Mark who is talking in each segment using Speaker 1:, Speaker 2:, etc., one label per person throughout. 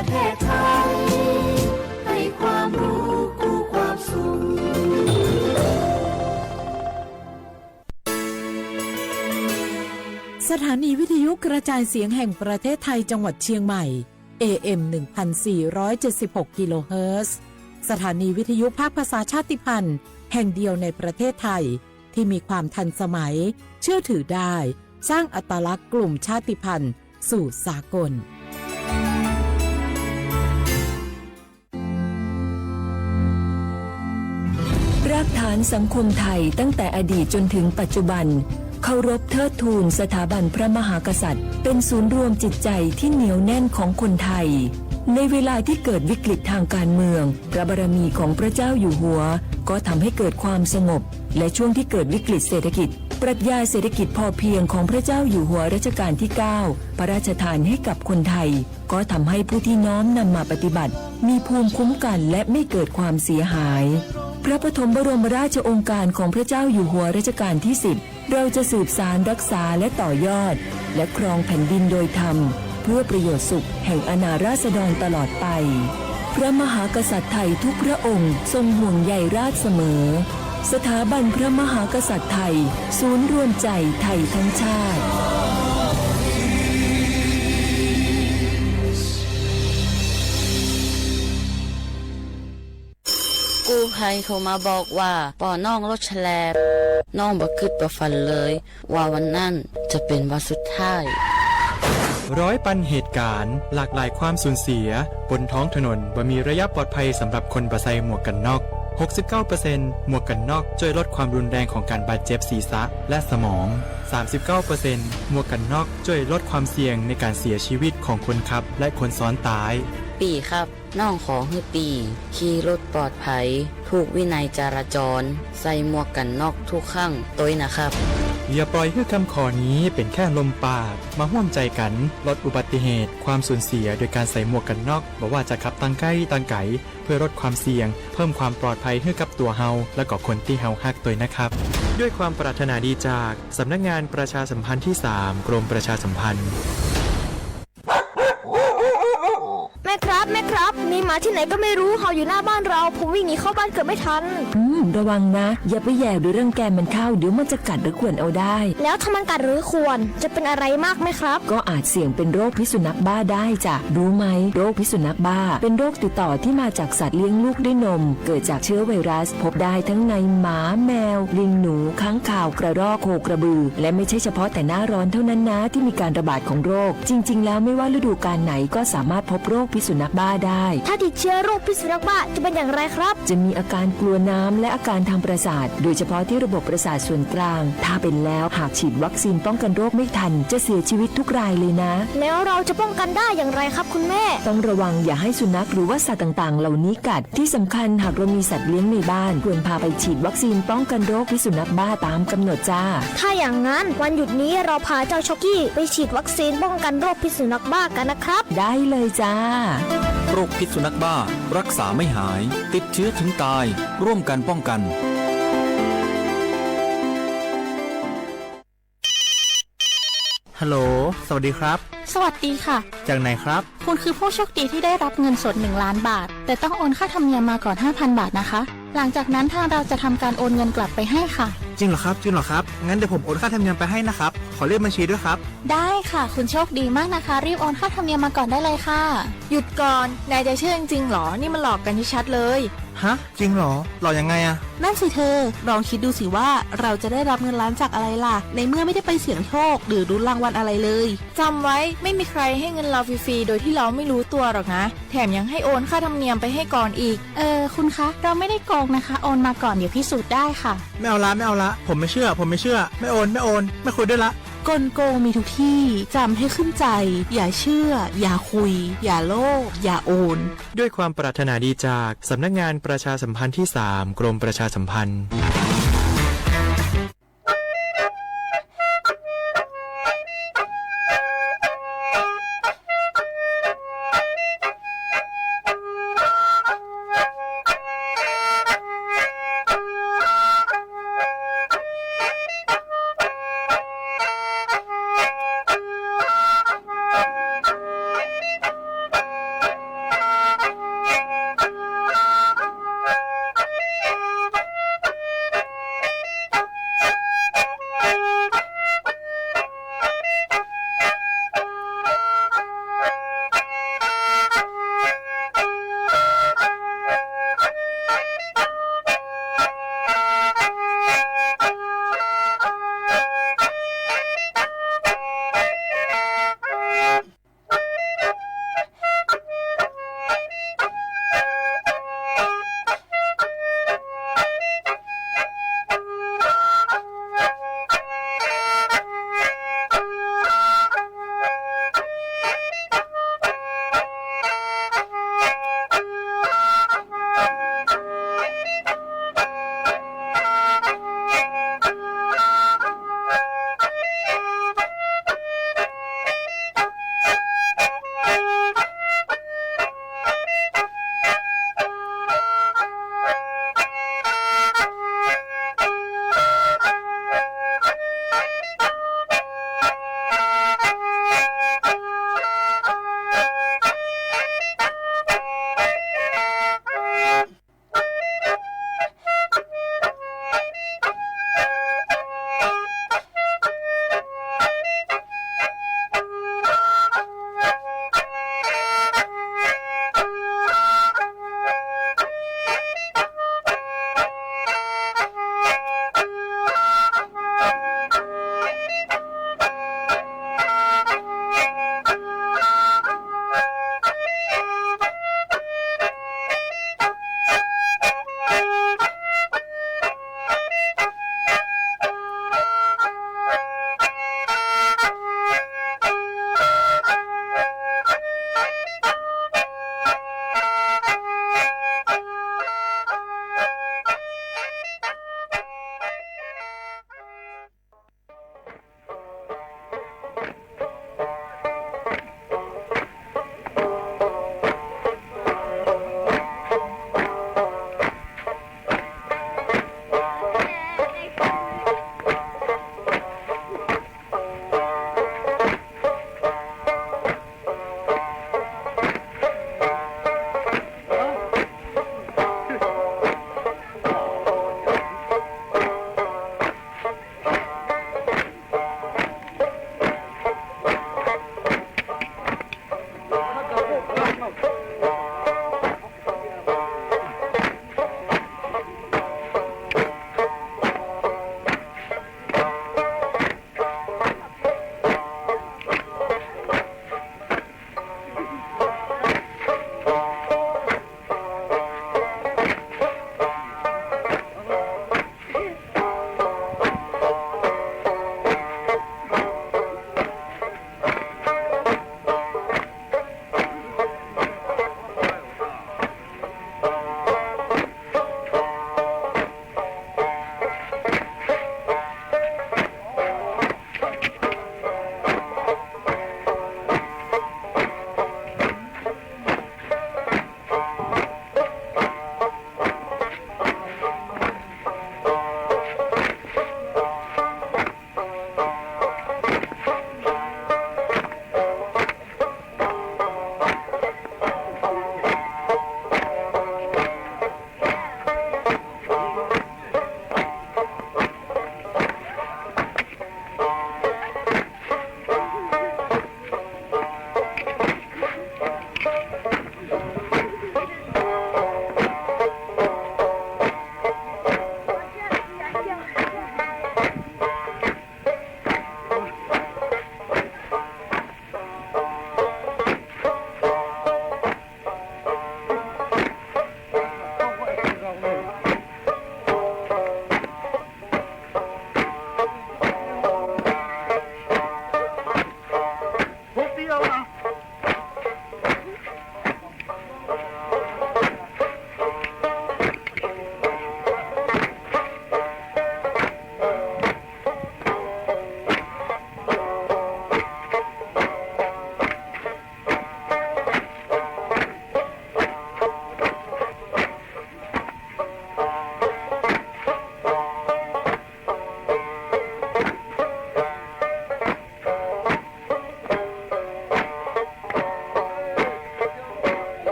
Speaker 1: ประเทศไทยให้ความรู้กู้ความสุข
Speaker 2: สถานีวิทยุกระจายเสียงแห่งประเทศไทยจังหวัดเชียงใหม่ AM 1476 กิโลเฮิรตซ์สถานีวิทยุภาคภาษาชาติพันธุ์แห่งเดียวในประเทศไทยที่มีความทันสมัยเชื่อถือได้สร้างอัตลักษณ์กลุ่มชาติพันธุ์สู่สากล
Speaker 3: รากฐานสังคมไทยตั้งแต่อดีตจนถึงปัจจุบันเคารพเทิดทูนสถาบันพระมหากษัตริย์เป็นศูนย์รวมจิตใจที่เหนียวแน่นของคนไทยในเวลาที่เกิดวิกฤตทางการเมืองพระบารมีของพระเจ้าอยู่หัวก็ทำให้เกิดความสงบและช่วงที่เกิดวิกฤตเศรษฐกิจปรัชญาเศรษฐกิจพอเพียงของพระเจ้าอยู่หัวรัชกาลที่ 9พระราชทานให้กับคนไทยก็ทำให้ผู้ที่น้อมนำมาปฏิบัติมีภูมิคุ้มกันและไม่เกิดความเสียหายพระปฐมบรมราชโองการของพระเจ้าอยู่หัวรัชกาลที่ 10เราจะสืบสานรักษาและต่อยอดและครองแผ่นดินโดยธรรมเพื่อประโยชน์สุขแห่งอาณาราษฎรตลอดไปพระมหากษัตริย์ไทยทุกพระองค์ทรงห่วงใยราชเสมอสถาบันพระมหากษัตริย์ไทยศูนย์รวมใจไทยทั้งชาติ
Speaker 4: กู้ภัยโทรมาบอกว่าป่อน้องรถแฉลบน้องบ่คิดบ่ฝันเลยว่าวันนั้นจะเป็นวันสุดท้าย
Speaker 5: ร้อยปันเหตุการณ์หลากหลายความสูญเสียบนท้องถนนบ่มีระยะปลอดภัยสำหรับคนบ่ใส่หมวกกันน็อก 69% หมวกกันน็อกช่วยลดความรุนแรงของการบาดเจ็บศีรษะและสมอง 39% หมวกกันน็อกช่วยลดความเสี่ยงในการเสียชีวิตของคนขับและคนซ้อนท้าย
Speaker 4: ปีครับน้องขอให้ปีขี่รถปลอดภัยถูกวินัยจราจรใส่หมวกกันน็อกทุกครั้งตัวนะครับ
Speaker 5: อย่าปล่อยให้คำขอนี้เป็นแค่ลมปากมาร่วมใจกันลดอุบัติเหตุความสูญเสียโดยการใส่หมวกกันน็อกบอกว่าจะขับตั้งใกล้ตั้งไกลเพื่อลดความเสี่ยงเพิ่มความปลอดภัยให้กับตัวเฮาและก็คนที่เฮาฮักตัวนะครับด้วยความปรารถนาดีจากสำนักงานประชาสัมพันธ์ที่ 3 กรมประชาสัมพันธ์
Speaker 6: แม่ครับมีหมาที่ไหนก็ไม่รู้เห่าอยู่หน้าบ้านเราผมวิ่งหนีเข้าบ้านเกือบไม่ทัน
Speaker 3: ระวังนะอย่าไปแย่หรือรังแกมันเข้าเดี๋ยวมันจะกัดหรือข่วนเอาได้
Speaker 6: แล้วถ้ามันกัดหรือข่วนจะเป็นอะไรมากไหมครับ
Speaker 3: ก็อาจเสี่ยงเป็นโรคพิษสุนัขบ้าได้จ้ะรู้ไหมโรคพิษสุนัขบ้าเป็นโรคติดต่อที่มาจากสัตว์เลี้ยงลูกด้วยนมเกิดจากเชื้อไวรัสพบได้ทั้งในหมาแมวลิงหนูค้างคาวกระรอกโคกระบือและไม่ใช่เฉพาะแต่หน้าร้อนเท่านั้นนะที่มีการระบาดของโรคจริงๆแล้วไม่ว่าฤดูกาลไหนก็สามารถพบโรคพิษสุนัขบ้าได้
Speaker 6: ถ้าติดเชื้อโรคพิษสุนัขบ้าจะเป็นอย่างไรครับ
Speaker 3: จะมีอาการกลัวน้ำและอาการทางประสาทโดยเฉพาะที่ระบบประสาทส่วนกลางถ้าเป็นแล้วหากฉีดวัคซีนป้องกันโรคไม่ทันจะเสียชีวิตทุกรายเลยนะ
Speaker 6: แล้วเราจะป้องกันได้อย่างไรครับคุณแม่
Speaker 3: ต้องระวังอย่าให้สุนัขหรือว่าสัตว์ต่างๆเหล่านี้กัดที่สำคัญหากเรามีสัตว์เลี้ยงในบ้านควรพาไปฉีดวัคซีนป้องกันโรคพิษสุนัขบ้าตามกำหนดจ้า
Speaker 6: ถ้าอย่างนั้นวันหยุดนี้เราพาเจ้าช็อกกี้ไปฉีดวัคซีนป้องกันโรคพิษสุนัขบ้ากันนะครับ
Speaker 3: ได้เลยจ้า
Speaker 7: โรคพิษสุนัขบ้ารักษาไม่หายติดเชื้อถึงตายร่วมกันป้องกัน
Speaker 8: ฮัลโหลสวัสดีครับ
Speaker 9: สวัสดีค่ะ
Speaker 8: จากไหนครับ
Speaker 9: คุณคือผู้โชคดีที่ได้รับเงินสด1 ล้านบาทแต่ต้องโอนค่าธรรมเนียมมาก่อน 5,000 บาทนะคะหลังจากนั้นทางเราจะทำการโอนเงินกลับไปให้ค่ะ
Speaker 8: จริงเหรอครับงั้นเดี๋ยวผมโอนค่าธรรมเนียมไปให้นะครับขอเลขบัญชีด้วยครับ
Speaker 9: ได้ค่ะคุณโชคดีมากนะคะรีบโอนค่าธรรมเนียมมาก่อนได้เลยค่ะ
Speaker 10: หยุดก่อนนายจะเชื่อจริงๆหรอนี่มันหลอกกันชัดเลย
Speaker 8: ฮะจริงเหรอหลอกยังไงอะ
Speaker 10: นั่นสิเธอลองคิดดูสิว่าเราจะได้รับเงินล้านจากอะไรล่ะในเมื่อไม่ได้ไปเสี่ยงโชคหรือลุ้นรางวัลอะไรเลยจำไว้ไม่มีใครให้เงินเราฟรีๆโดยที่เราไม่รู้ตัวหรอกนะแถมยังให้โอนค่าธรรมเนียมไปให้ก่อนอีก
Speaker 9: คุณคะเราไม่ได้โกงนะคะโอนมาก่อนเดี๋ยวพิสูจน์ได้ค่ะ
Speaker 8: ไม่เอาละผมไม่เชื่อไม่โอนไม่คุยด้วยละ
Speaker 10: กลโกงมีทุกที่จำให้ขึ้นใจอย่าเชื่ออย่าคุยอย่าโลภอย่าโอน
Speaker 5: ด้วยความปรารถนาดีจากสำนักงานประชาสัมพันธ์ที่ 3 กรมประชาสัมพันธ์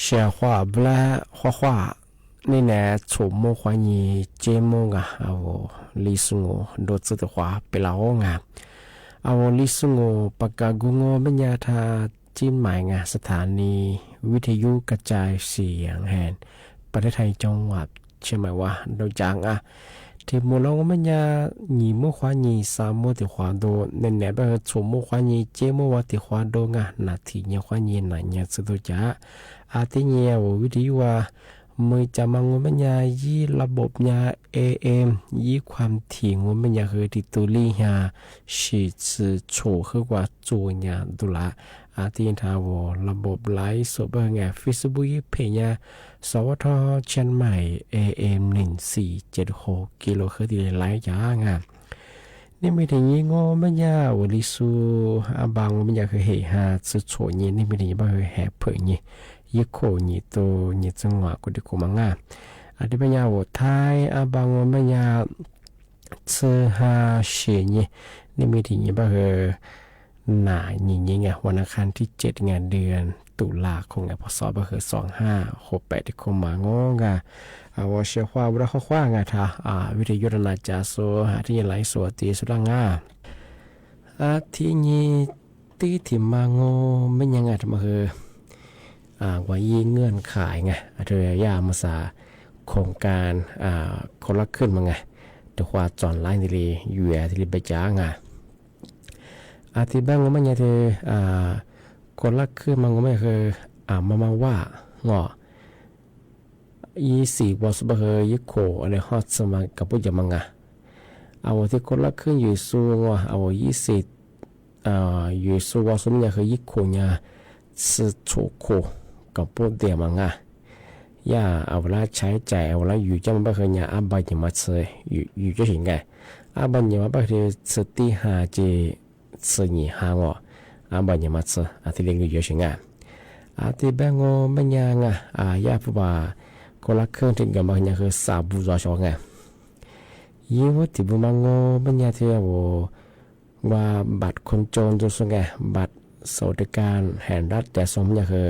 Speaker 11: 小话不啦画画，你呢？触摸欢迎节目啊！我历史我多次的话被老啊！我历史我ปากกากู我ปัญญาทาจีนใหม่ไงสถานีวิทยุกระจายเสียงแห่งประเทศไทยจังหวัดเชียงใหม่ว่าโดยจังที่มูลปัญญาหนีมัวควานีสามมัวติควาโดเน้นๆแบบ触摸ควานีเจมัวติควาโดงนาทีเนี่ยควานีไหนเนี่ยสุดจ้าที่เนี่ยวิทยุว่ามือจะมังปัญญายี่ระบบเนี่ย AM ยี่ความถี่ปัญญาคือติตุลีฮะสิสื่อโฉคือกว่าจูเนี่ยดุละที่ทาวระบบไลฟ์สดแบบไง Facebook เพจเนี่ยสวทเชียงใหม่ AM 1476กิโลเฮิรตซ์ที่ไลฟ์จ้างนี่ไม่ถึงยี่งอปัญญาวลิสูบางปัญญาคือเหตุหาสุดโฉยี่นี่ไม่ถึงบ้าคือแห่เผยยี่ยี่โคยี่โตยี่จังหวะกุฎิโกมังที่ปัญญาวไทยบางปัญญาเชื่อหาเชียยี่นี่ไม่ถึงยี่บ้าคือหนายี่ยี่ไงวันอังคารที่7เดือนตุลาคมพศบ้าคือ2568ที่โกมังว่าเชื่อว่าเราข้อความท่าวิทยุนาจาโซที่ไลฟ์สดตีสุดงที่นี่ตีที่มังไม่ยังไงทำไมคือว่ายี่เงื่อนขายไงเรียยามาสาโครงการคนละขึ้นมาไงแต่ว่าจอนไลน์ที่รีอยู่ที่รีไปจ้างที่บ้างว่ามันยังที่คนละขึ้นมันก็ไม่คือมาว่างอ24วันสุบะเฮยิโคอะไรฮอตสมัยกับผู้จำมังเอาที่คนละขึ้นอยู่สูงว่าเอา20อยู่สูงว่าสมัยคือยิโคเนี่ยสื่อโฉโคกับผู้เดียมังย่าเอาละใช้ใจเอาละอยู่จำไม่เคยเนี่ยบัยมาเชยอยู่จะเห็นไงบัยมาบัยที่สติหาเจสนิหางบัยมาเชยที่เรียนอยู่จะเห็นไงที่แบงก์ไม่ยังย่าผู้บ่าคนละเครื่องที่กันบางอย่างคือสาบูจอชงไงยี่ห้อที่บุมังโง่บางอย่างที่ว่าบัตรคนจนจุดส่งไงบัตรสวัสดิการแห่งรัฐแต่สมอย่างคือ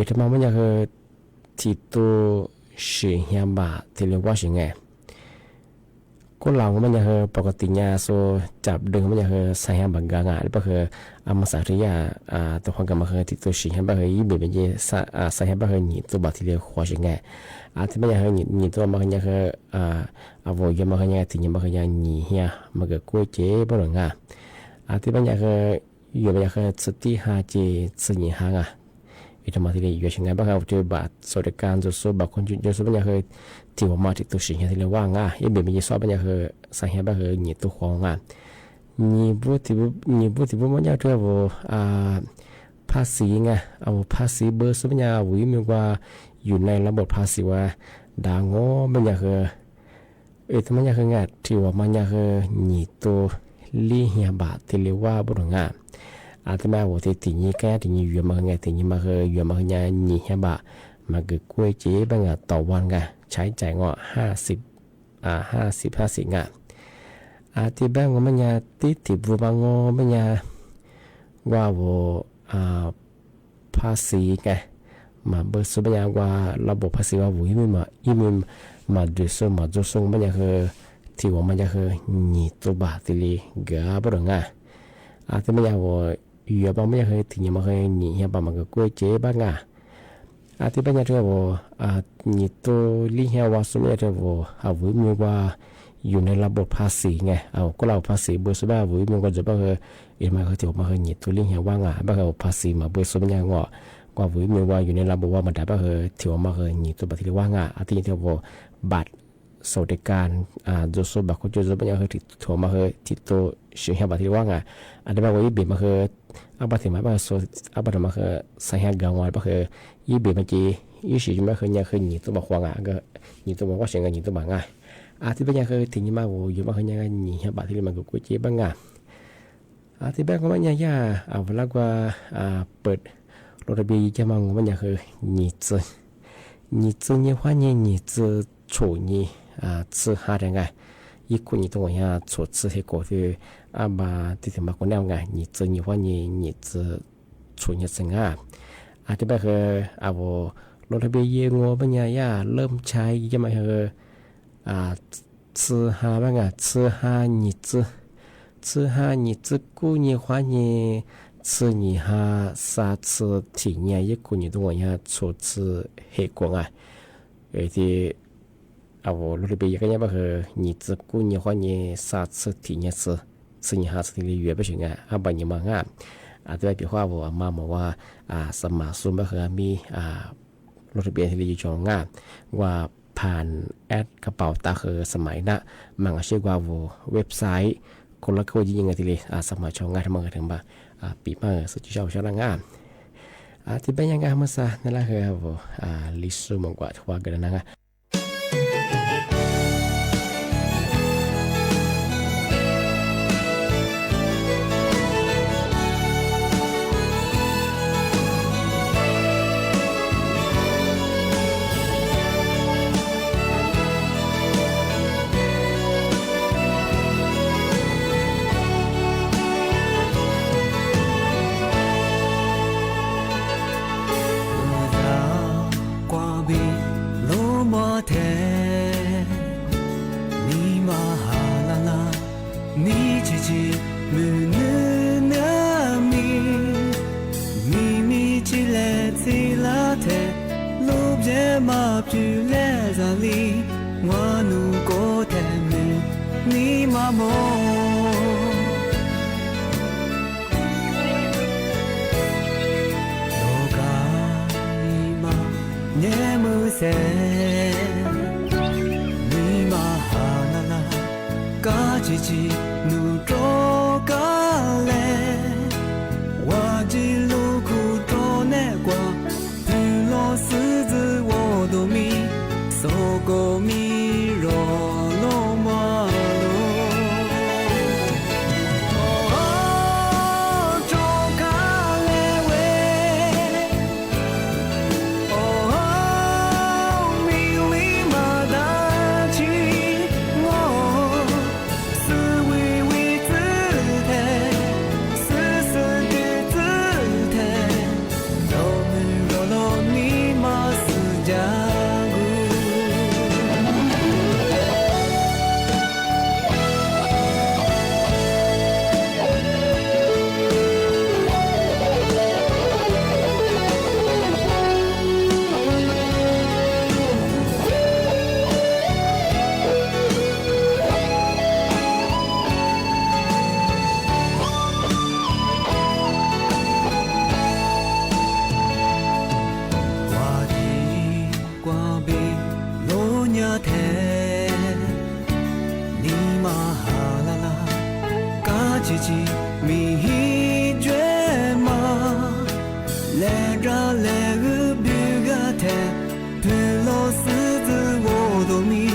Speaker 11: ทำไมบางอย่างคือที่ตัวเสียงบาทที่เรียกว่าเสียงไงคนเราบางอย่างคือปกติเนี่ยโซจับดึงบางอย่างคือใส่บางอย่างหรือเปล่าคือมาสาธิตตัวความกันมาคือที่ตัวเสียงบางอย่างยี่เป็นยี่ใส่บางอย่างนี่ตัวบัตรที่เรียกว่าเสียงไงที่บางอย่างคือนี่ตัวบางอย่างคือวัยบางอย่างที่บางอย่างนี่เฮียมันก็กู้เจ๊บางอย่างที่บางอย่างคืออยู่บางอย่างคือสติหาเจสนิหาง อีทำมาที่เลยอยู่เช่นไงบ้างครับเจอบัตรสวัสดิการจะสู้บัตรคนจุดจะสู้ปัญญาเคยที่ว่ามาที่ตัวสิ่งที่เรียกว่างอ่ะยังเบียดมีสอบปัญญาเคยสังเกตบ้างเคยหนีตัวของอ่ะนี่บุตรมันยากด้วยว่าภาษีไงเอาภาษีเบอร์สู้ปัญญาวิมีว่าอยู่ในระบบภาษีว่าด่างอปัญญาเคยทำไมยากเคยไงที่ว่ามันยากเคยหนีตัวลีเฮียบาทที่เรียกว่าบุตรงอ่ะอาจจะมาว่าที่นี้แค่ที่นี้อยู่มาไงที่นี้มาเคยอยู่มาเนี่ยหนีเฮียบามาเกิดกล้วยเจ๊บ้างอ่ะต่อวันไงใช้จ่ายงอ50งะที่บ้านงอมันเนี่ยที่บัวบางงอมันเนี่ยว่าภาษีไงมาเบอร์สุบัญญาว่าระบบภาษีว่าวุ้ยมันมาดูส่งมาดูส่งมันเนี่ยคือที่ว่ามันเนี่ยคือหนีตัวบาทที่เลยเกือบหรือไงที่มันเนี่ยว่าอยู่บ้านมันเนี่ยคือที่นี่มันคือหนีเฮียบ้านมันก็กล้วยเจ๊บ้างอ่ะที่บ้านเนี่ยคือว่าหนีตัวลีเฮียว่าสุดเนี่ยคือว่าวุ้ยมันว่าอยู่ในระบบภาษีไงก็เราภาษีเบอร์สุบัญญาวุ้ยมันก็จะบ้างคือมันคือที่ว่ามันคือหนีตัวลีเฮียว่างบ้างคือภาษีมาเบอร์สุบัญญางอกว่าวุ้ยมีว่าอยู่ในระบบว่ามันได้บ้างคือที่ว่ามันคือหนีตัวบัตรที่ว่างที่ที่ว่าบัตรสวัสดิการจะสู้บัตรคนจนปัญญาคือที่ที่ว่ามันคือที่ตัวสิ่งที่บัตรที่ว่างอันนี้บ้างว่ายี่เบียมันคือบัตรที่มาบ้างคือบัตรมันคือสัญญากังวลบ้างคือยี่เบียมันจียี่สิบมันคือเนี่ยคือหนีตัวบัตรว่างก็หนีตัวบัตรว่าเสียงหนีตัวบัตรง่ายที่ปัญญาคือที่นี่มาว่าอยู่มันคือเนี่ยหนีบัตรที่มันก็กุ้ยเจ็บบ้างที่บ้านก็มันเนี่ยเวลาว่าเปิดรถเบียจะมองมันอย่างคือหนีจืเนี่ยว่าเนี่ยหนีจืโฉนี่จืหาได้ไงอีกคนนี่ตัวเนี่ยโฉจืให้ก่อที่มาที่ถึงมาคนแนวไงหนีจืเนี่ยว่าเนี่ยหนีจืโฉเนี่ยจึงที่แบบคือรถเบียงัวมันเนี่ยเริ่มใช้จะมาคือจืหาบ้างจืหาหนีจืกูเนี่ยว่าเนี่ย次你哈三次体验一个你多呀初次黑光ที่我路里边一个人不和你只顾你话你三次体验次你哈次的约不行把你忙对比话我妈妈ว่าสมาซุมบ่คือมีรถเบียนที่อยู่จองว่าผ่านแอดกระเป๋าตาคือสมัยนะมันก็ชื่อว่าเว็บไซต์คนละคนยิงที่เลยสมัยชองานทำงานถึงบ่ปีมาสุดที่ชอบงานที่เป็นยังไงมาซะนั่นแหละคือลิสุมกว่าทั่วกันนะ
Speaker 1: สวีペロスズオドミ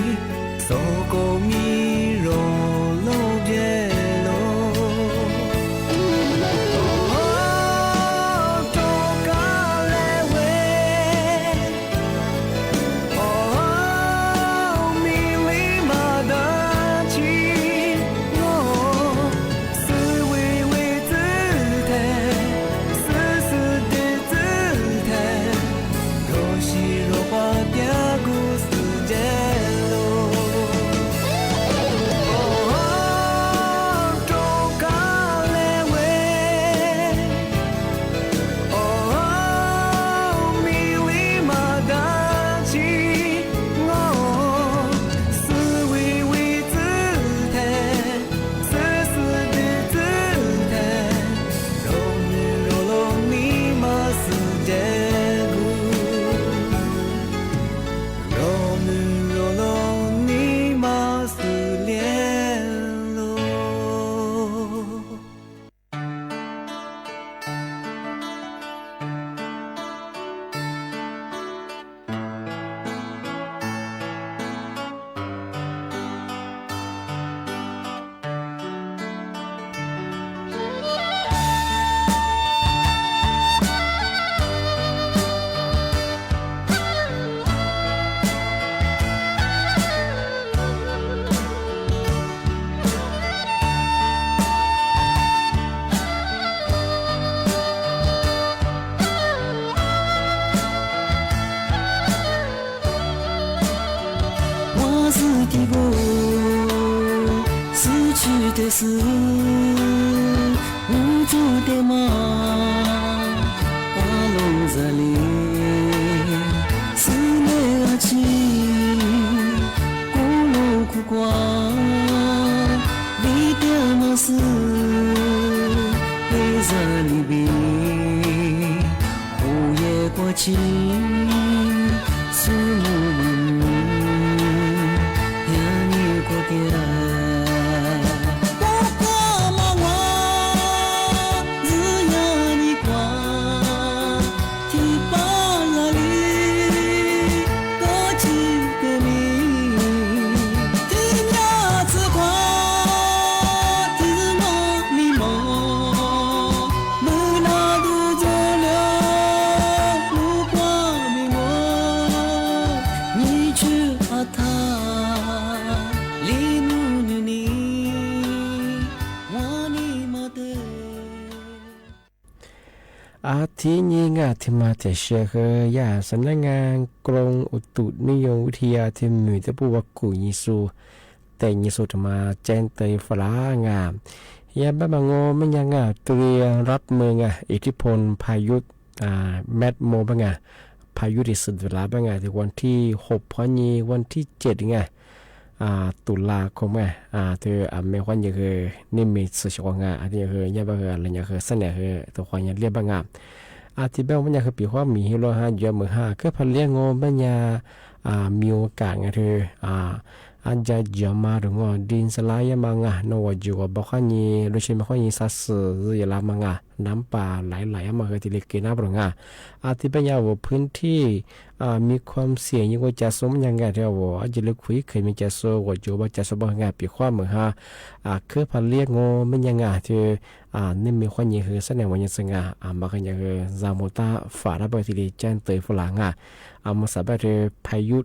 Speaker 1: そこみろろゲロです無助でまあのざりすねあちこのここは見てますえざりびおえこちすむやにこてら
Speaker 11: ที่นี้งาที่มาแต่เชื่อคือยาสำนักงานกรมอุตุนิยมวิทยาที่มีแต่ผู้ว่ากุยิสูแต่ยิสูจะมาแจ้งเตยฝรั่งยาบ้าบางไม่ยังเตรียมรับมืออิทธิพลพายุแมดโมบ้างพายุที่สุดเวลาบ้างที่วันที่6พอนีวันที่7ตุลาคมเธอไม่ควรจะคือนิมิตสุชงาที่คือยาบ้าอะไรอย่างคือเสนอคือตัวควรจะเรียบบ้างที่แบบว่าคือปีว่ามีฮิโรฮะเยอะมือก็พันเลี้ยงบัญญามีโอกาสเธออาจจะเยอะมาหรือว่าดินสลายมังนวจูว่าบอกว่านี่รู้ใช่ไหมว่านี่สัตว์เยอะมังน้ำป่าไหลมาคือที่เล็กกินน้ำหรือที่เป็นยาว่าพื้นที่มีความเสี่ยงยังว่าจะสมยังไงเท่าว่าอาจจะเลือกคุยเคยมีจะโซ่ว่าจูว่าจะสมบัติปีว่ามือคือพันเลี้ยงมันยังเธอนี่มีความยิ่งคือแสดงว่ายังสง่ามากันยังคือซาโมตาฝาระเบิดที่แจ้งเตยฝรั่งมาสับแบบพายุ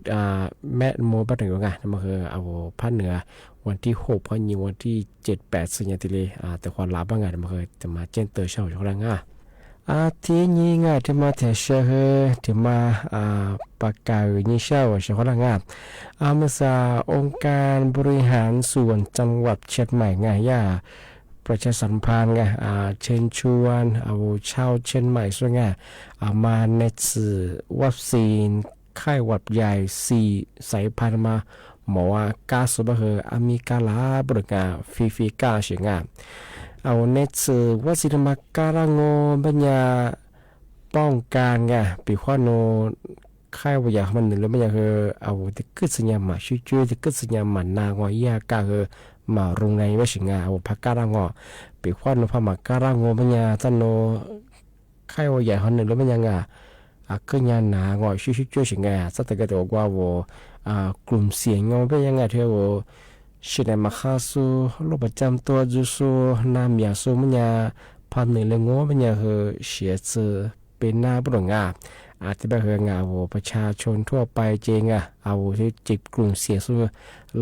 Speaker 11: แมดโมบัดหนึ่งมันคือเอาภาคเหนือวันที่6พอยิงวันที่7-8 สิงหาคมแต่ความลับมันคือจะมาแจ้งเตยเช่าช่องที่นี้ที่มาเทเชอที่มาปากกายิ่งเช่าช่องมาซาองค์การบริหารส่วนจังหวัดเชียงใหม่ประชาสัมพันธ์เชิญชวนเอาชาวเชียงใหม่ส่วนมาในสื่อวัคซีนไข้หวัดใหญ่4 สายพันธุ์มาหมอว่ากาสบะอเมริกาลาบริการฟรีกาเสียงเอาในสื่อวัคซีนมาการงบัญญาป้องกันปีข้อโนไข้หวัดใหญ่มันหนึ่งแล้วบัญญาคือเอาที่กึศยามาช่วยที่กึศยามันนางวยากาคือมาโรงไงว่าสิงเอาพักการงปีควันพามาการงบัญญาจันโนไข้ว่าใหญ่คนหนึ่งแล้วบัญญา ขึ้นยาหนางอชิช่วยสิงไงสักแต่ก็ตัวว่าว่ากลุ่มเสียงงอเป็นยังไงเท่าว่าชิดมาข้าสู้โรคประจำตัวจูสู้น้ำยาสู้มันยาพันหนึ่งเลยงอเป็นยาเหอเสียชื่อเป็นหน้าบุรุษงาอาจจะแบบเหองาว่าประชาชนทั่วไปเจงเอาที่จิบกลุ่มเสียสู้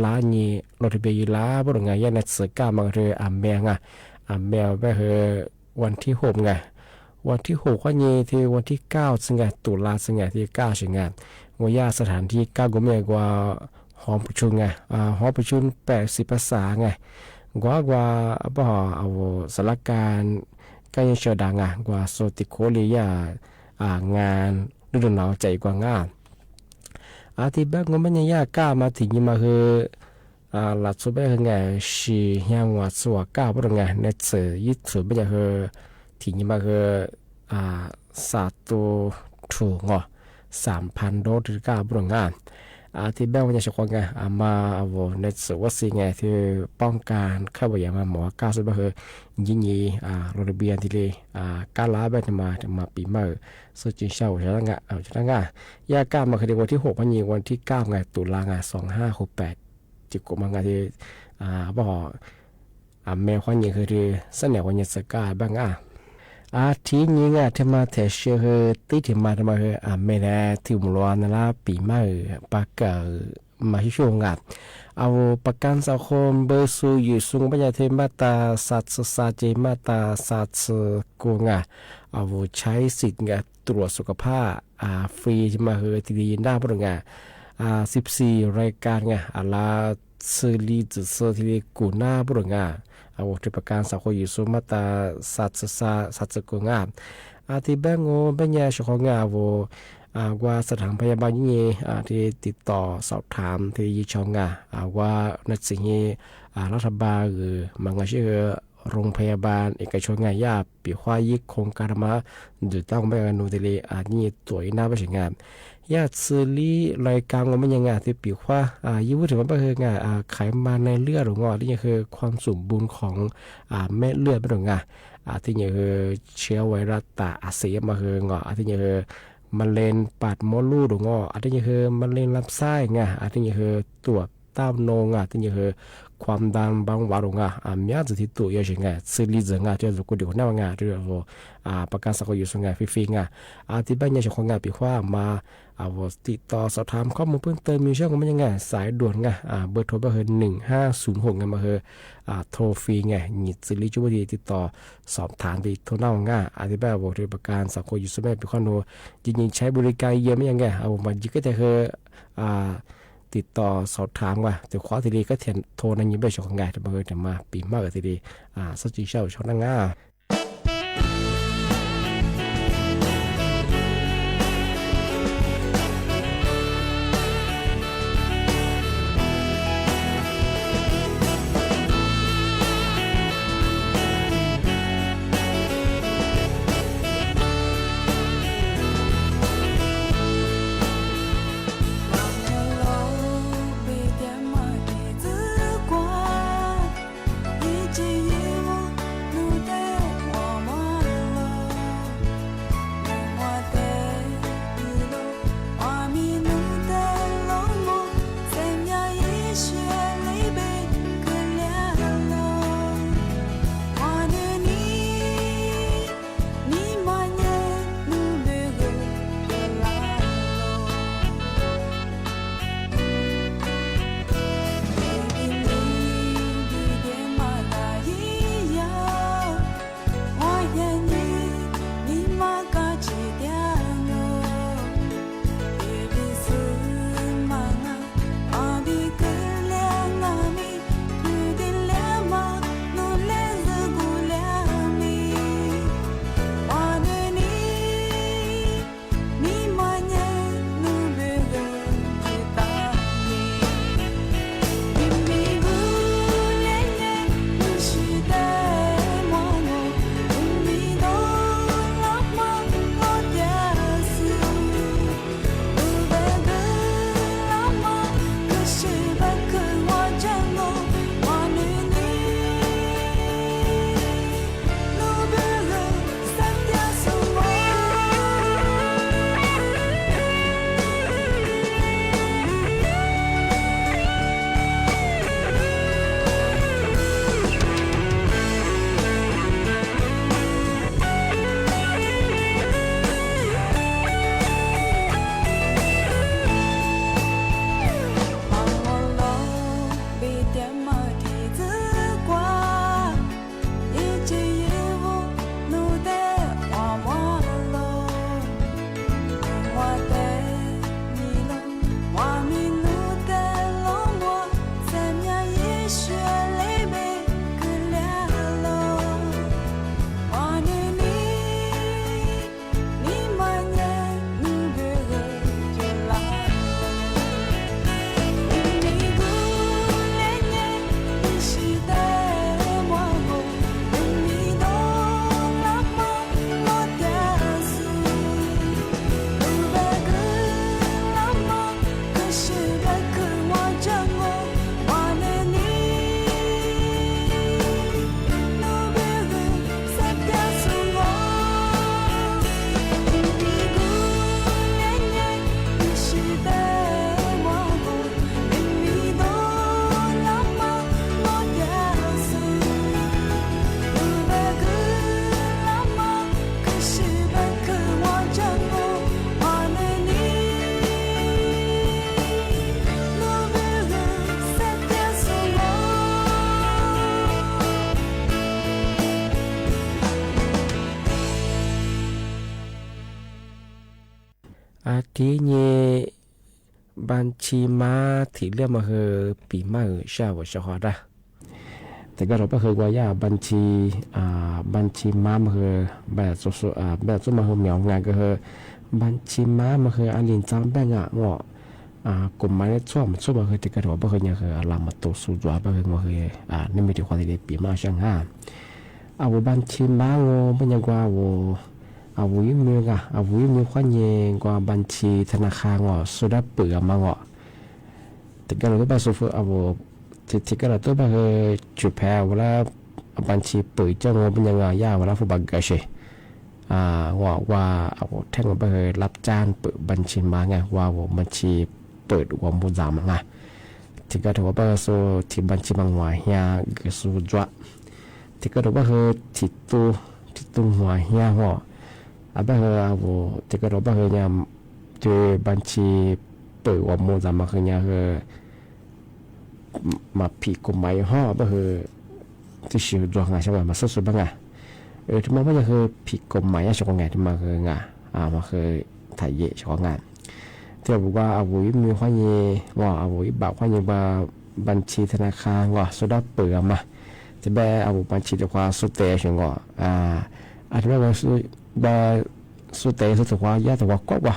Speaker 11: ล้านีรถเบียล้าบุรุษงายันในสื่อกาบางเรือแมงแมวแบบเหอวันที่6ไงวันที่6ก็ยีที่วันที่9ซึ่งตุลาซึ่งที่9ซึ่งงวยาสถานที่9ก็ไม่กว่าหอประชุมหอประชุม80ภาษากว่าบ่เอาสารการก็ยังเชื่อดังกว่าโซติโคเลียงานฤดูหนาวใจกว่างานที่แบบงมันยังยากกล้ามาถึงยี่มาคือหลักสุดแบบไงชียังว่าสัวก้าวบ่ไงในเสือยึดถือไม่ใช่คือถึงยี่มาคือสาตูถูก3,000 โดสที่ก้าวบ่งานที่แบบว่าจะควงไงมาเอาในส่วนวัคซีนไงที่ป้องกันเข้าไปอย่างมาหมอก้าวสุดแบบคือยิ่งโรงเรียนที่เลยการล้าแบบจะมาปีใหม่สุดจริงเช้าใช่ไหมใช่ไหมยาก้ามาคือวันที่6วันนี้วันที่9ไงตุลา2568จิกมาไงที่บอกแมวคนนี้คือที่เสนอวันนี้สกาบ้างทีนี้ที่มาเทเชอร์ที่ที่มาทำมาไม่ได้ที่มุลวานละปีใหม่ปากมาที่ช่วงเอาประกันสังคมเบอร์สูอยู่สูงปัญญาเทมาตาสัตว์สาเจมาตาสัตว์กูเอาใช้สิทธิ์ตรวจสุขภาพฟรีที่มาที่ดีหน้าพนักงาน14รายการลาซื้อลีจุดซื้อที่กูหน้าพนักงานเอาที่ประกันสังคมอยู่สูงมาตาสัตว์กูที่แบงโง่เป็นยาชของว่าสถานพยาบาลยี่ที่ติดต่อสอบถามที่ยี่ชองว่าในสิ่งนี้รัฐบาลหรือมังชื่อโรงพยาบาลเอกชนยาปีควายิโครงการมาดูต้องไปกันดูทะเลนี่ตัวหน้าไปถึงงานยาซื้อลีรายการมันยังที่ปีควายิ่งพูดถึงว่าคืองไขมันในเลือดหรืองที่นี่คือความสมบูรณ์ของเม็ดเลือดเป็นหรืองที่นี่คือเชื้อไวรัสตาอาเซียมาคืองที่นี่คือมะเร็งปอดมดลูกหรืองที่นี่คือมะเร็งลำไส้ที่นี่คือตรวจเต้านมที่นี่คือความดันบางวันมีอาจจะที่ตัวเยอะไงซื้อลีซ์ที่เราคุยกันว่าเรื่องประกันสังคมอยู่ส่วนฟรีที่บ้านยังของปีว่ามาติดต่อสอบถามข้อมูลเพิ่มเติมมีช่องมันยังไงสายด่วนเบอร์โทรเบอร์1506มาโทรฟรีหยิบซื้อลีจุบดีติดต่อสอบถามไปโทรหน้าที่บ้านบอกที่ประกันสังคมอยู่ส่วนเป็นข้อมูลจริงๆใช้บริการเยอะไม่ยังไงมันยิ่งก็จะคือติดต่อสอบถามแต่ขอทีดีก็เทียนโทรนั่งยิ้มไปชมงานจะมาปีมากกว่าทีดีสักจีเช่าช่องนั่ง ที่นี่บัญชีมาที่เรียกมาคือปีมาชาวชาวดาแต่ก็เราก็เคยว่าย่าบัญชีมาคือแบบสุดแบบสุดมาคือเหมียวงานก็คือบัญชีมาคืออันลินจำแบงอ่ะงอกลุ่มไม้ช่วงมาคือที่กระโดดก็คือเนี่ยคือลามาตัวสูงจ้าก็คือมาคือนี่มีที่ความที่ปีมาช่างห้าเอาบัญชีมาโง่เป็นยังกว่าเอาวุ้ยมือกะเอาวุ้ยมือควันเย่กว่าบัญชีธนาคารงสุดาเปลือกมาแต่ก็เราต้องไปสู้เอาที่ก็เราต้องไปจุดแพ้เวลาบัญชีเปิดเจ้าเป็นยังไงย่าเวลาผู้บังเกิดเชว่าเอาแท่งไปรับจ้างเปิดบัญชีมาไงว่าบัญชีเปิดว่ามุจามาไงที่ก็ถือว่าไปสู้ที่บัญชีบางวันเฮียก็สู้จ้าที่ก็ถือว่าที่ตู้หัวเฮียอาบ้าที่ก็เราบ้าเนี่ยเจอบัญชีเปิดว่ามุจามาคือเนี่ยมาผิดกฎหมายบ้าที่ชื่อจ้าไงใช่ไหมมาสู้บ้างไงที่มันไม่ใช่คือผิดกฎหมายใช่ไหมที่มันคืองานมาคือถ่ายเยอะใช่ไหมงานที่บอกว่าเอาไว้มีข้อเยี่ยว่าเอาไว้บอกข้อเยี่ยว่าบัญชีธนาคารว่าสุดาเปลือกมาจะแบบเอาบัญชีตัวความสุดเตะใช่ไหมอาจจะว่าสุดเตะสุดตัวความยากตัวก็ว่า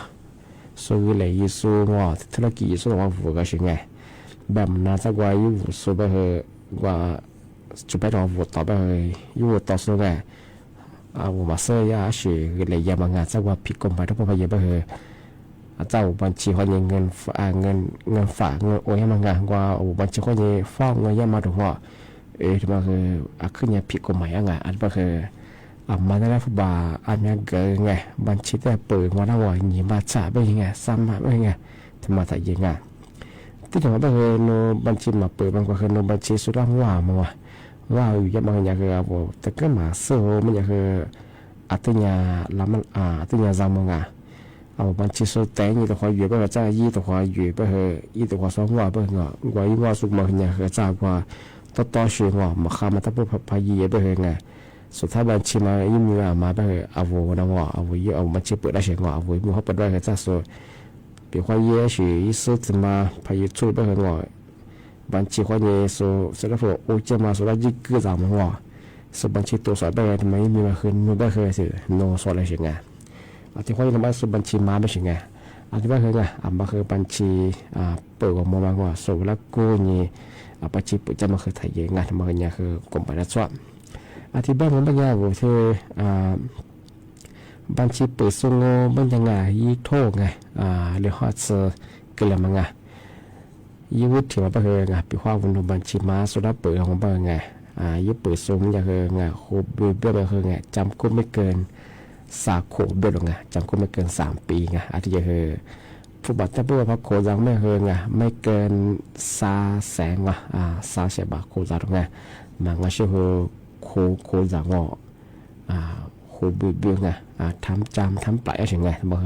Speaker 11: สู้เลยยิ่งสู้ว่าธุรกิจสู้ว่าฟูก็ใช่ไหมแบบน่าจะว่ายิ่งสู้ไปว่าจุดไปเราฟูต่อไปยิ่งต่อสู้ไงเอามาเสียสิเลยยามงานสักว่าผิดกฎหมายทุกประเภทไปเจ้าบัญชีเขาเงินฝากเงินโอนให้มางานว่าบัญชีเขาฟ้องเงินย่ามาถูกว่าที่มันคือขึ้นเนี่ยผิดกฎหมายไงอันก็คือมาได้แล้วบาอันนี้เกิดไงบัญชีแต่เปิดมาแล้วว่าหนีมาจ่าไปยังไงซ้ำมาไปยังไงที่มาถ่ายยังไงที่ถึงว่าก็คือโนบัญชีมาเปิดมันก็คือโนบัญชีสุดท้ายว่าอยู่ยังบางอย่างคือว่าแต่ก็มาเสือมันอย่างคืออัตยาลำมันอัตยาจำมังเอาบัญชีสุดแต่ยี่ตัวความอยู่ไปกับเจ้ายี่ตัวความอยู่ไปยี่ตัวความสองว่าไปเงาว่ายี่ว่าสุกมาเนี่ยคือเจ้าว่าต่อเชื่อว่ามาข้ามาตั้งปุ๊บพายี่ไปไงสุดท้ายบัญชีมายี่มีมาไปเอาวัวน้องว่าเอาวัวเอาบัญชีเปิดได้เชื่อว่าเอาวัวมีเขาเปิดได้กับเจ้าสุดเปียกความเยี่ยชื่อยี่สุดมาพายี่ช่วยไปเงาบัญชีความเยี่ยสุดแล้วพอโอเจมาสุดแล้วยี่ก็จำมันว่าสุดบัญชีตัวสอดไปทำไมมีมาคืนนู่นไปเคยสิโนสอดอะไรเชื่อไงอธิบายทำไมสุดบัญชีมาไม่เชื่อไงอธิบายคือไงมาคือบัญชีเปิดของมันว่าสุดแล้วกูนี่บัญชีเปิดจะมาคือถ่ายยังไงทำไมเนี่ยคือกลุ่มไปแล้วชอบอธิบายมันเป็นยังไงว่าที่บัญชีเปิดส่งเป็นยังไงยี่โทษไงเรียกว่าจะเกิดอะไรมั้งไงยี่วุฒิมาเป็นยังไงปีความวันดูบัญชีมาสุดแล้วเปิดของเป็นยังไงยี่เปิดส่งมันจะคือไงโคเบี้ยเป็นคือไงจำคุกไม่เกินสาโคเบี้ยหรอกไงจำคุกไม่เกิน3 ปีไงอาทิตย์จะคือผู้บัตรถ้าพูดว่าพักโคจังไม่คือไงไม่เกิน300,000ว่ะ300,000 บาทโคจังไงมันก็ชื่อโคจังว่าโคเบี้ยไงทำปลายอะไรไงบอก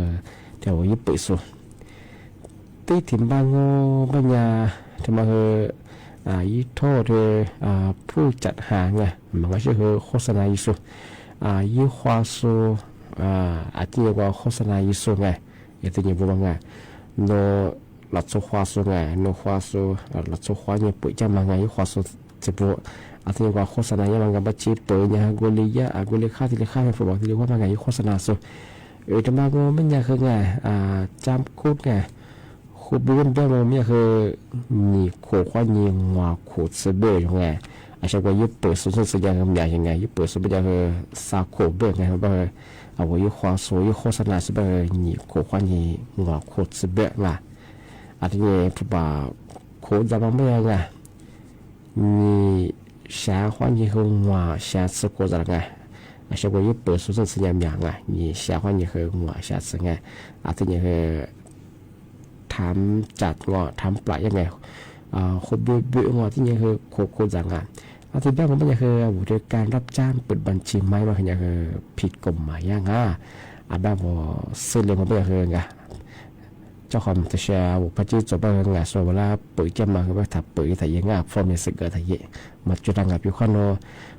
Speaker 11: เดี๋ยวยี่เปิดส่งที่ถิ่นบางบางยาทำไมยี่โทษผู้จัดหาไงมันก็ชื่อโฆษณายิสุยี่ควาสูอาจจะเรียกว่าโฆษณายิสุไงอย่างที่ยี่บอกไงโนหลัดโซควาสูไงโนควาสูหลัดโซควาเนี่ยปุ๋ยจะมาไงยี่ควาสูจะบอกอาจจะเรียกว่าโฆษณาเนี่ยมันก็บัจิเปิดเนี่ยกุลียะกุลีค่าที่เรียกค่าเป็นผู้บอกที่เรียกว่ามาไงยี่โฆษณาสูทำไมก็ไม่ยากคือไงจำคุดไงคูบุญได้มาเนี่ยคือนี่โคข้อนี้ว่าโคเสเบอร์ยังไงอาจจะว่ายุบเปิดสุดสัญญาณใหญ่ยังไงยุบเปิดสุดสัญญาณคือซาโคเบอร์ไงครับเอาไว้ยุบความสวยยุบโฆษณาสุดเบอร์นี่โคข้อนี้ว่าโคเสเบอร์ไงอาจจะเนี่ยผู้บ่าวโคจะมาไม่ยังไงนี่แชร์ข้อนี้คือว่าแชร์สุดโคจะไงอาจจะว่ายุบเปิดสุดสัญญาณใหญ่ไงนี่แชร์ข้อนี้คือว่าแชร์สุดไงอาจจะเนี่ยคือทำจัดงอทำปลายยังไงโคเบื่องอที่นี่คือโคจังอ่ะอธิบายมันเป็นยังคือโดยการรับจ้างเปิดบัญชีไม้มาคือยังคือผิดกฎหมายยังแบบว่าซื้อเลยมันเป็นยังคือไงเจ้าของจะแชร์ว่าพัชจบไปไงส่วนเวลาเปิดจะมาคือว่าถ้าเปิดถ่ายยังไงฟอร์มเนี่ยสึกเกิดถ่ายมาจุดดังกับพี่คนโน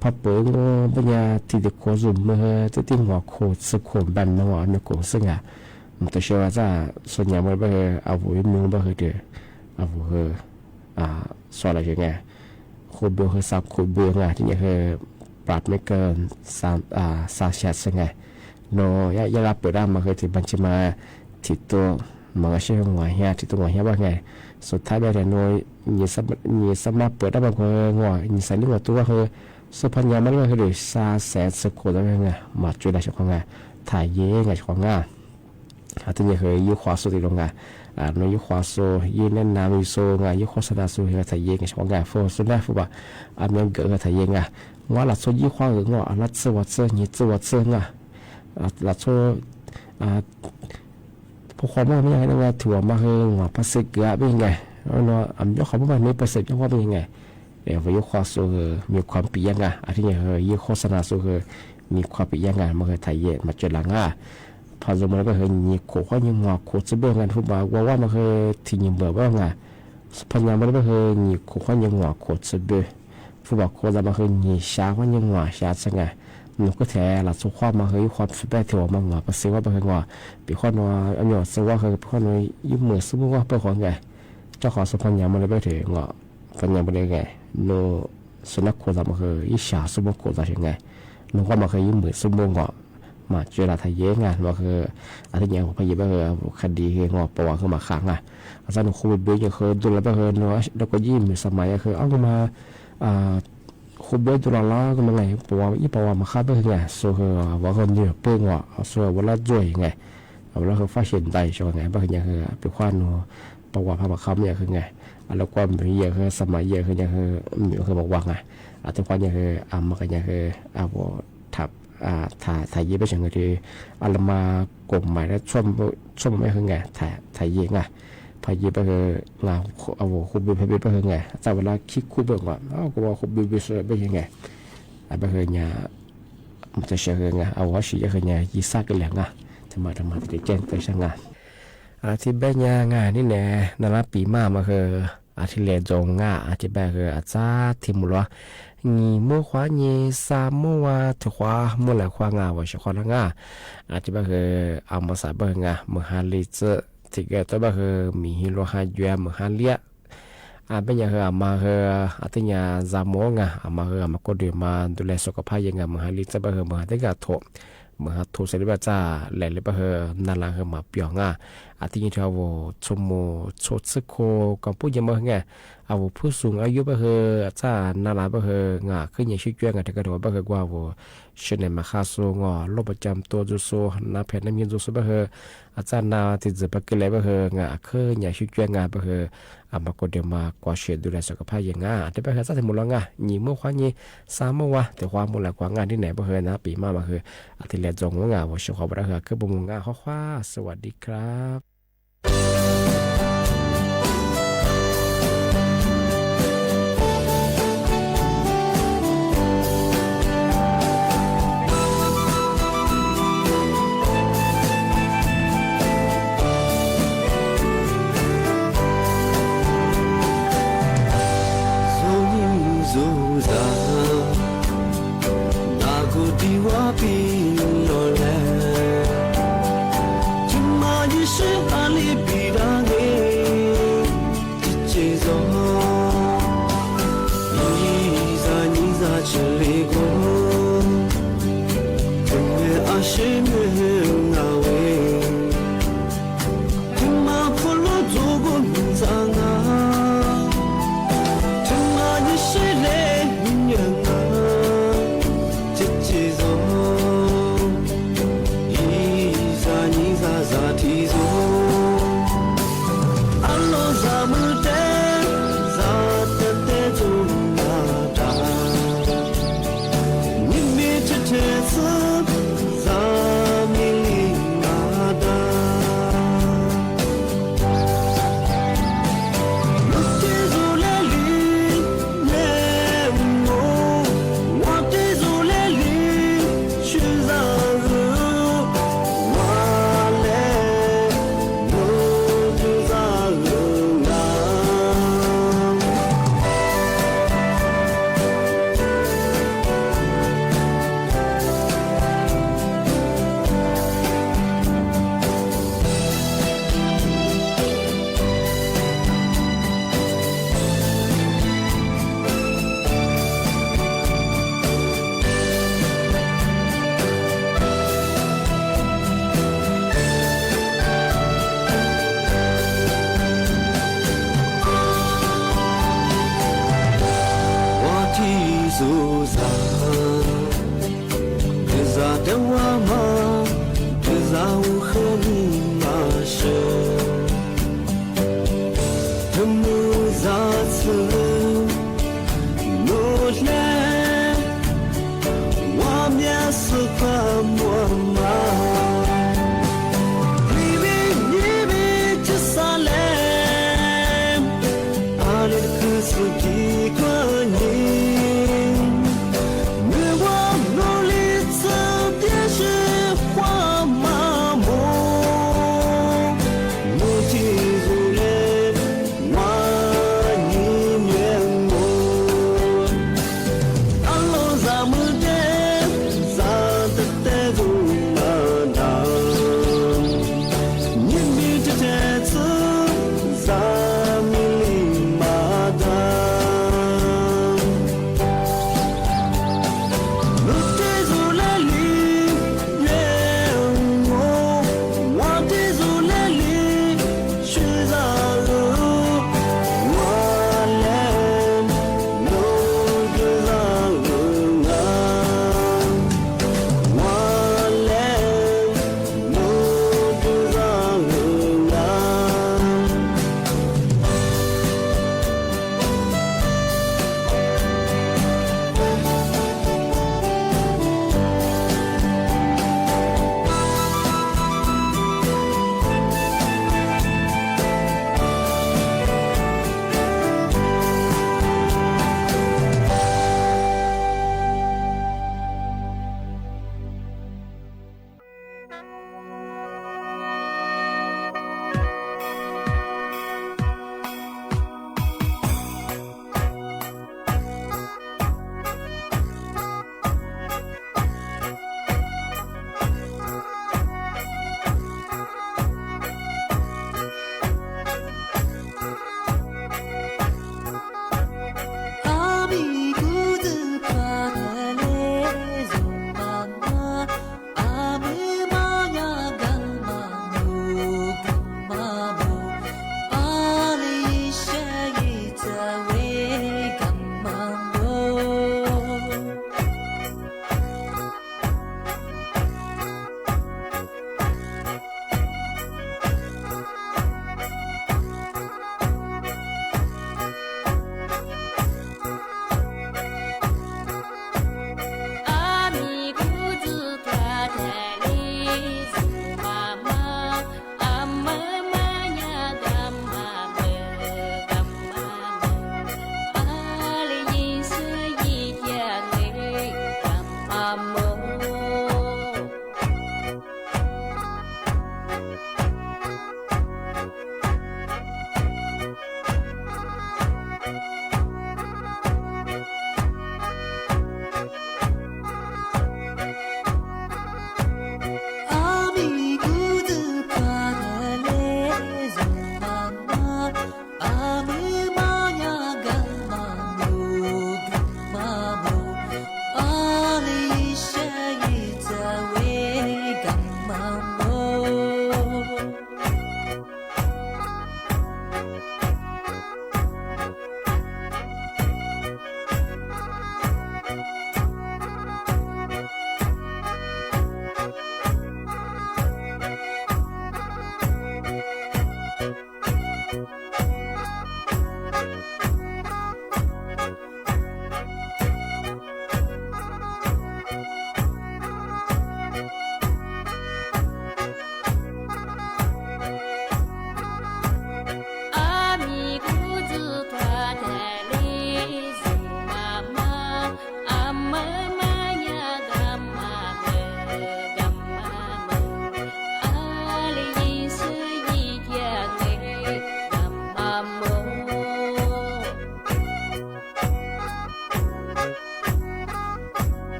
Speaker 11: พอเปิดก็เป็นยังที่เด็กโคซุ่มเมื่อจะติ้งหัวโคสึกโคแบบนั้นว่าในกลุ่มซึ่ง แต่เชื่อว่าจะส่วนใหญ่มันก็คือเอาหัวมือก็คือเดือเอาหัวคือสอนอะไรอย่างเงี้ยคูเบอร์คือซับคูเบอร์ไงที่นี่คือปรับไม่เกิน3แชทใช่ไงโนยารับเปิดได้มาคือที่บัญชีมาที่ตัวมันก็ใช่หัวเฮียที่ตัวหัวเฮียว่าไงสุดท้ายได้แต่โนยี่สมัครเปิดได้บางคนหัวยี่ใส่ลิงก์ตัวคือสุพรรณมันก็คือ300,000สกุลได้ไงมาช่วยได้ช่วยไงถ่ายเย่ไงช่วยไงที่นี่คือยุคความสุดที่ลงไงในยุคความสุดยืนเล่นน้ำยุโซไงยุคโฆษณาสุดที่ถ่ายเย่ไงช่วยไงโฟสุดได้ฟูบ่อันนั้นเกิดถ่ายเย่ไงว่าหลักสุดยุคความหรือว่าหลักสุดว่านี่สุดว่าไงหลักสุดพวกความว่าไม่ยังไงนะว่าถั่วมาคือว่าภาษีเกลือเป็นยังไงเนาะอันยกคำว่านี้ภาษียกว่าเป็นยังไงเดี๋ยวยุคความสุดมีความปียังไงอันที่นี่คือยุคโฆษณาสุดคือมีความปียังไงมันคือถ่ายเย่มาเจอหลังอ่ะพอสมมติก็คือมีโคข้อยังงอโคจะเบื่อกันทุกบ่าวว่ามันคือที่ยังเบื่อว่าไงพยายามมันก็คือมีโคข้อยังงอโคจะเบื่อผู้บอกโคจะมันคือมีชาข้อยังงอชาสังไงมันก็แท้หลักสุขความมันคือความสุดแบบที่ว่ามันงอภาษีว่าเป็นงอปีข้อนัวอันนี้ซึ่งว่าคือข้อนัวยุ่งมือซึ่งว่าเป็นของไงเจ้าของสุพรรณมันเลยไปถึงงอพยายามเป็นไงโนสุนัขโคจะมันคืออิชาสมบูรณ์โคจะยังไงนึกว่ามันคือยุ่งมือสมบูรณ์งอมาเจอหลักทะเยงานว่าคืออะไรอย่างผมพยายามคือคดีคืองอประวัติคือมาขังอ่ะอาจารย์โควิดเบี้ยคือดูแลคือเนาะแล้วก็ยิ้มสมัยคือเอามาโควิดดูแลแล้วก็มันไงประวัติมาฆ่าไปไงส่วนคือว่าคนเยอะเปิ้งว่าส่วนว่าละจ่วยไงแล้วคือฟ้าเฉียนใจช่วงไงบางอย่างคือไปคว้าเนาะประวัติพระบัคคำเนี่ยคือไงแล้วก็มีเยอะคือสมัยเยอะคืออย่างคือบอกว่าไงอาจจะคว้าอย่างคือมากันอย่างคือทับถ่ายเย่ไปเฉยๆที่อัลมากลมหมายแล้วช่วงไม่คือไงถ่ายเย่ไงพายเย่ไปคืองาเอาคุบบิไปคือไงแต่เวลาคิดคุบเบิ่งก่อนก็ว่าคุบบิไปยังไงไปคือเนี่ยมันจะเฉยๆไงเอาว่าสิคือเนี่ยยีซ่ากันแหลงอ่ะทำไมถึงแจ้งไปช่างงานที่แบบเนี่ยงานนี่แน่นั่นละปีมาคือที่เรียนจงงาที่แบบคืออาจารย์ที่มุล你莫花你沙莫啊，土花莫来花啊，我是花了啊，这边是阿莫啥不啊，莫哈里子，这个这边是米罗哈约莫哈列，เป็นอย่างคือมาคือที่เนี่ยจามงอ่ะมาคือมาก็ดูมาดูแลสุขภาพยังไงมาลิจะเป็นมาที่กระทบมาทุกสิ่งที่ว่าจะแหล่เลยเป็นนั่นแหละคือมาเปียงอ่ะที่นี่ที่เราชมชดสึกโคกับผู้ยังไม่ไงเอาผู้สูงอายุเป็นจะนั่นแหละเป็นงาขึ้นอย่างชิดเจ้งอ่ะที่กระโดดเป็นว่าเช่นมาคาสูงอ่ะโรคประจำตัวจุดโซ่น้ำแผ่นน้ำยืนจุดโซ่เป็นอาจารย์นาที่จะเป็นกิเลสเป็นงาขึ้นอย่างชิดเจ้งอ่ะเป็นมาก็เดี๋ยวมากว่าเชื่อดูแลสุขภาพยังไงที่เป็นสัตว์ที่มุลงอ่ะหนีเมื่อควายนี่สามเมื่อวะแต่ความมุลกว่างานที่ไหนเป็นนะปีมาคือที่เรียนจงว่างานว่าเชื่อความรักคือบุญงานข้อคว้าสวัสดีครับ
Speaker 1: 是么咋子努力我面是块木马你比就啥嘞阿里可是几个你在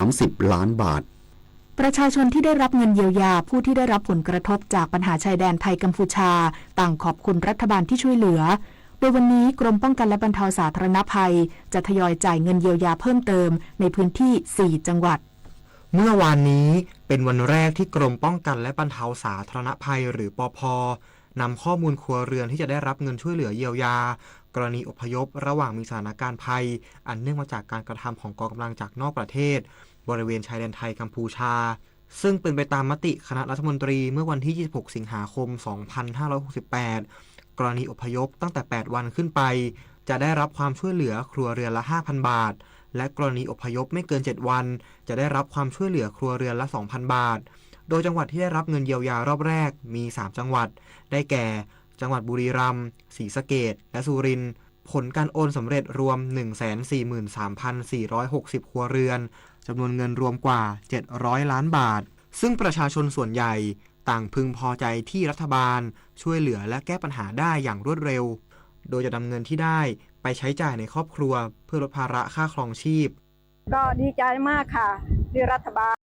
Speaker 12: 30 ล้านบาท
Speaker 13: ประชาชนที่ได้รับเงินเยียวยาผู้ที่ได้รับผลกระทบจากปัญหาชายแดนไทยกัมพูชาต่างขอบคุณรัฐบาลที่ช่วยเหลือโดยวันนี้กรมป้องกันและบรรเทาสาธารณภัยจะทยอยจ่ายเงินเยียวยาเพิ่มเติมในพื้นที่4จังหวัด
Speaker 8: เมื่อวานนี้เป็นวันแรกที่กรมป้องกันและบรรเทาสาธารณภัยหรือปภ.นำข้อมูลครัวเรือนที่จะได้รับเงินช่วยเหลือเยียวยากรณีอพยพระหว่างมีสถานการณ์ภัยอันเนื่องมาจากการกระทำของกองกำลังจากนอกประเทศบริเวณชายแดนไทยกัมพูชาซึ่งเป็นไปตามมติคณะรัฐมนตรีเมื่อวันที่26สิงหาคม2568กรณีอพยพตั้งแต่8วันขึ้นไปจะได้รับความช่วยเหลือครัวเรือนละ 5,000 บาทและกรณีอพยพไม่เกิน7วันจะได้รับความช่วยเหลือครัวเรือนละ 2,000 บาทโดยจังหวัดที่ได้รับเงินเยียวยารอบแรกมี3จังหวัดได้แก่จังหวัดบุรีรัมย์ศรีสะเกษและสุรินทร์ผลการโอนสำเร็จรวม 143,460 ครัวเรือนจำนวนเงินรวมกว่า700ล้านบาทซึ่งประชาชนส่วนใหญ่ต่างพึงพอใจที่รัฐบาลช่วยเหลือและแก้ปัญหาได้อย่างรวดเร็วโดยจะนำเงินที่ได้ไปใช้จ่ายในครอบครัวเพื่อลดภาระค่าครองชีพ
Speaker 14: ก็ดีใจมากค่ะที่รัฐบาล